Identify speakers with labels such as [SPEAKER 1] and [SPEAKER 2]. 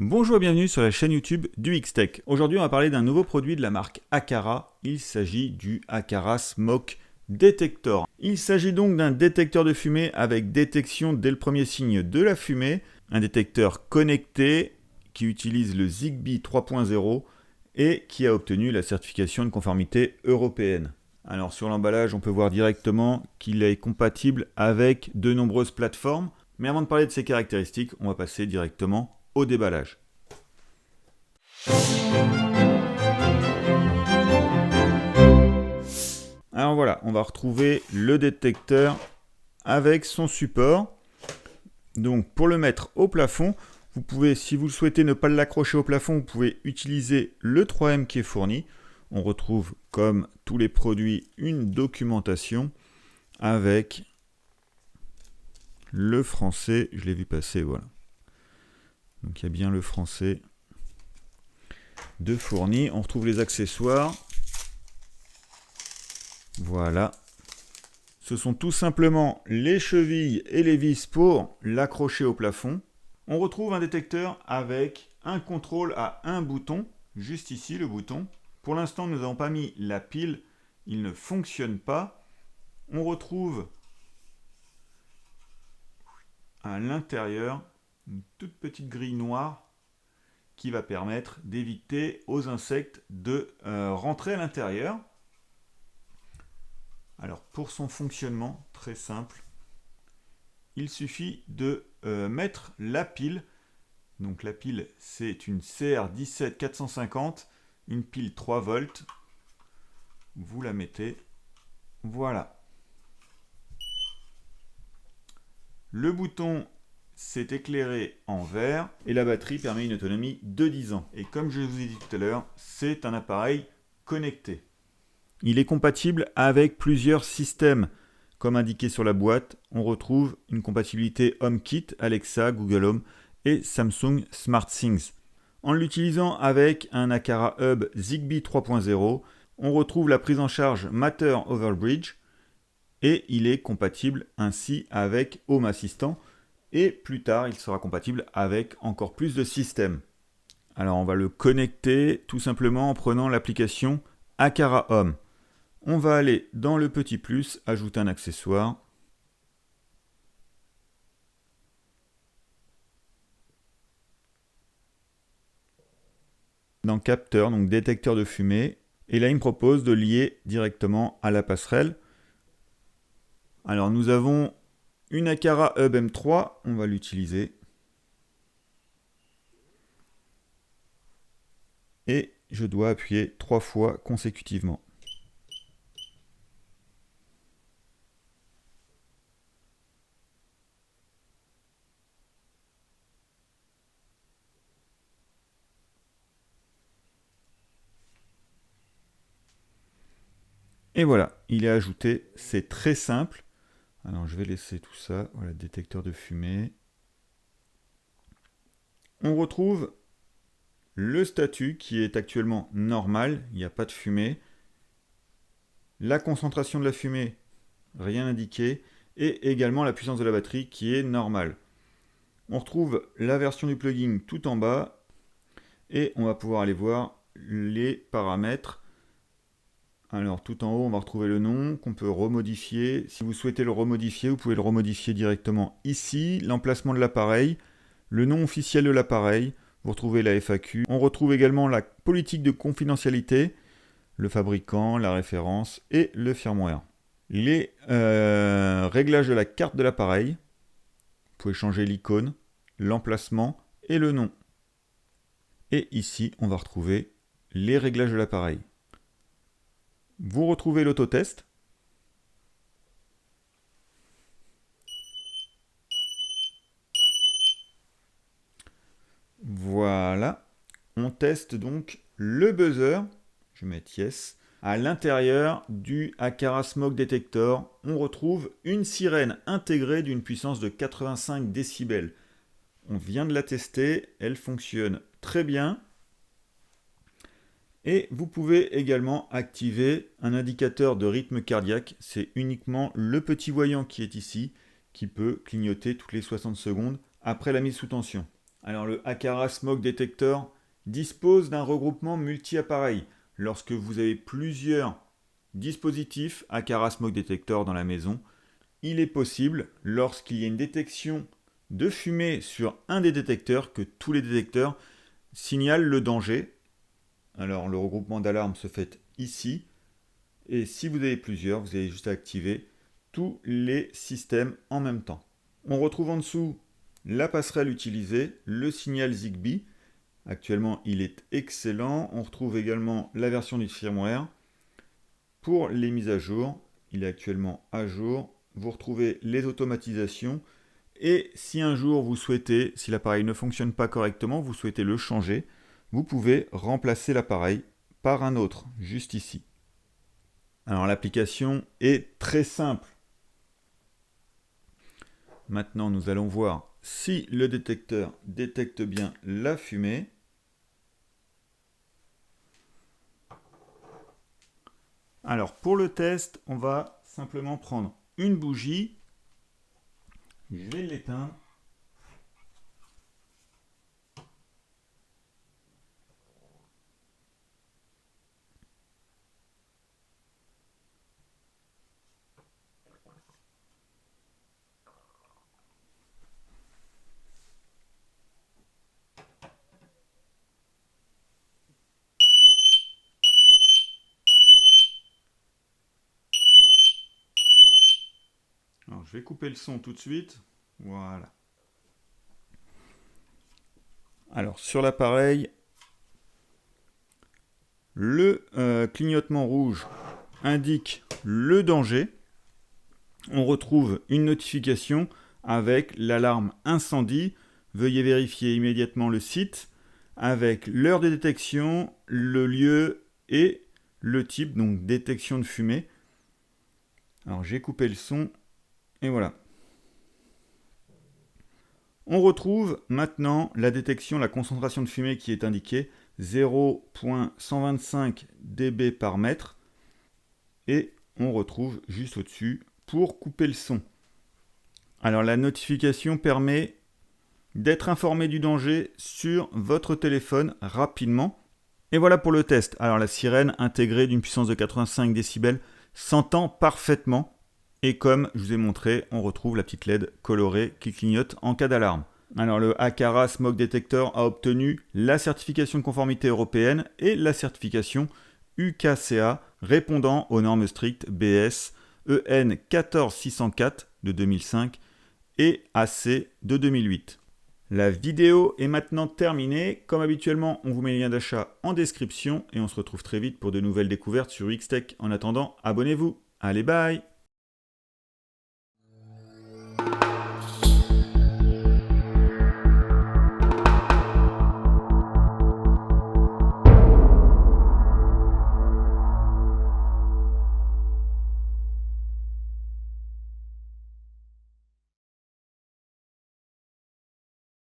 [SPEAKER 1] Bonjour et bienvenue sur la chaîne YouTube du X-Tech. Aujourd'hui, on va parler d'un nouveau produit de la marque Aqara. Il s'agit du Aqara Smoke Detector. Il s'agit donc d'un détecteur de fumée avec détection dès le premier signe de la fumée, un détecteur connecté qui utilise le Zigbee 3.0 et qui a obtenu la certification de conformité européenne. Alors sur l'emballage, on peut voir directement qu'il est compatible avec de nombreuses plateformes. Mais avant de parler de ses caractéristiques, on va passer directement au déballage. Alors voilà, on va retrouver le détecteur avec son support. Donc pour le mettre au plafond, vous pouvez, si vous le souhaitez ne pas l'accrocher au plafond, vous pouvez utiliser le 3M qui est fourni. On retrouve, comme tous les produits, une documentation avec le français. Je l'ai vu passer, voilà. Donc il y a bien le français de fourni. On retrouve les accessoires. Voilà. Ce sont tout simplement les chevilles et les vis pour l'accrocher au plafond. On retrouve un détecteur avec un contrôle à un bouton, juste ici le bouton. Pour l'instant, nous n'avons pas mis la pile, il ne fonctionne pas. On retrouve à l'intérieur une toute petite grille noire qui va permettre d'éviter aux insectes de rentrer à l'intérieur. Alors pour son fonctionnement, très simple, il suffit de mettre la pile. Donc la pile, c'est une CR17450, une pile 3 volts. Vous la mettez, voilà. Le bouton s'est éclairé en vert et la batterie permet une autonomie de 10 ans. Et comme je vous ai dit tout à l'heure, c'est un appareil connecté. Il est compatible avec plusieurs systèmes. Comme indiqué sur la boîte, on retrouve une compatibilité HomeKit, Alexa, Google Home et Samsung SmartThings. En l'utilisant avec un Aqara Hub Zigbee 3.0, on retrouve la prise en charge Matter over Bridge et il est compatible ainsi avec Home Assistant et plus tard il sera compatible avec encore plus de systèmes. Alors on va le connecter tout simplement en prenant l'application Aqara Home. On va aller dans le petit plus, ajouter un accessoire. Dans capteur, donc détecteur de fumée. Et là, il me propose de lier directement à la passerelle. Alors, nous avons une Aqara Hub M3. On va l'utiliser. Et je dois appuyer 3 fois consécutivement. Et voilà, il est ajouté, c'est très simple. Alors je vais laisser tout ça, voilà, détecteur de fumée. On retrouve le statut qui est actuellement normal, il n'y a pas de fumée. La concentration de la fumée, rien indiqué. Et également la puissance de la batterie qui est normale. On retrouve la version du plugin tout en bas. Et on va pouvoir aller voir les paramètres. Alors tout en haut, on va retrouver le nom qu'on peut remodifier. Si vous souhaitez le remodifier, vous pouvez le remodifier directement ici. L'emplacement de l'appareil, le nom officiel de l'appareil, vous retrouvez la FAQ. On retrouve également la politique de confidentialité, le fabricant, la référence et le firmware. Les réglages de la carte de l'appareil, vous pouvez changer l'icône, l'emplacement et le nom. Et ici, on va retrouver les réglages de l'appareil. Vous retrouvez l'autotest. Voilà. On teste donc le buzzer. Je vais mettre yes. À l'intérieur du Aqara Smoke Detector, on retrouve une sirène intégrée d'une puissance de 85 décibels. On vient de la tester, elle fonctionne très bien. Et vous pouvez également activer un indicateur de rythme cardiaque. C'est uniquement le petit voyant qui est ici qui peut clignoter toutes les 60 secondes après la mise sous tension. Alors le Aqara Smoke Detector dispose d'un regroupement multi-appareil. Lorsque vous avez plusieurs dispositifs Aqara Smoke Detector dans la maison, il est possible, lorsqu'il y a une détection de fumée sur un des détecteurs, que tous les détecteurs signalent le danger. Alors le regroupement d'alarme se fait ici. Et si vous avez plusieurs, vous avez juste à activer tous les systèmes en même temps. On retrouve en dessous la passerelle utilisée, le signal Zigbee. Actuellement, il est excellent. On retrouve également la version du firmware. Pour les mises à jour, il est actuellement à jour. Vous retrouvez les automatisations. Et si un jour vous souhaitez, si l'appareil ne fonctionne pas correctement, vous souhaitez le changer, vous pouvez remplacer l'appareil par un autre, juste ici. Alors l'application est très simple. Maintenant, nous allons voir si le détecteur détecte bien la fumée. Alors pour le test, on va simplement prendre une bougie. Je vais l'éteindre. Alors, je vais couper le son tout de suite. Voilà. Alors, sur l'appareil, le clignotement rouge indique le danger. On retrouve une notification avec l'alarme incendie. Veuillez vérifier immédiatement le site avec l'heure de détection, le lieu et le type, donc détection de fumée. Alors, j'ai coupé le son. Et voilà. On retrouve maintenant la détection, la concentration de fumée qui est indiquée, 0,125 dB par mètre. Et on retrouve juste au-dessus pour couper le son. Alors la notification permet d'être informé du danger sur votre téléphone rapidement. Et voilà pour le test. Alors la sirène intégrée d'une puissance de 85 décibels s'entend parfaitement. Et comme je vous ai montré, on retrouve la petite LED colorée qui clignote en cas d'alarme. Alors le Aqara Smoke Detector a obtenu la certification de conformité européenne et la certification UKCA répondant aux normes strictes BS EN 14604 de 2005 et AC de 2008. La vidéo est maintenant terminée. Comme habituellement, on vous met les liens d'achat en description et on se retrouve très vite pour de nouvelles découvertes sur Xtech. En attendant, abonnez-vous. Allez, bye!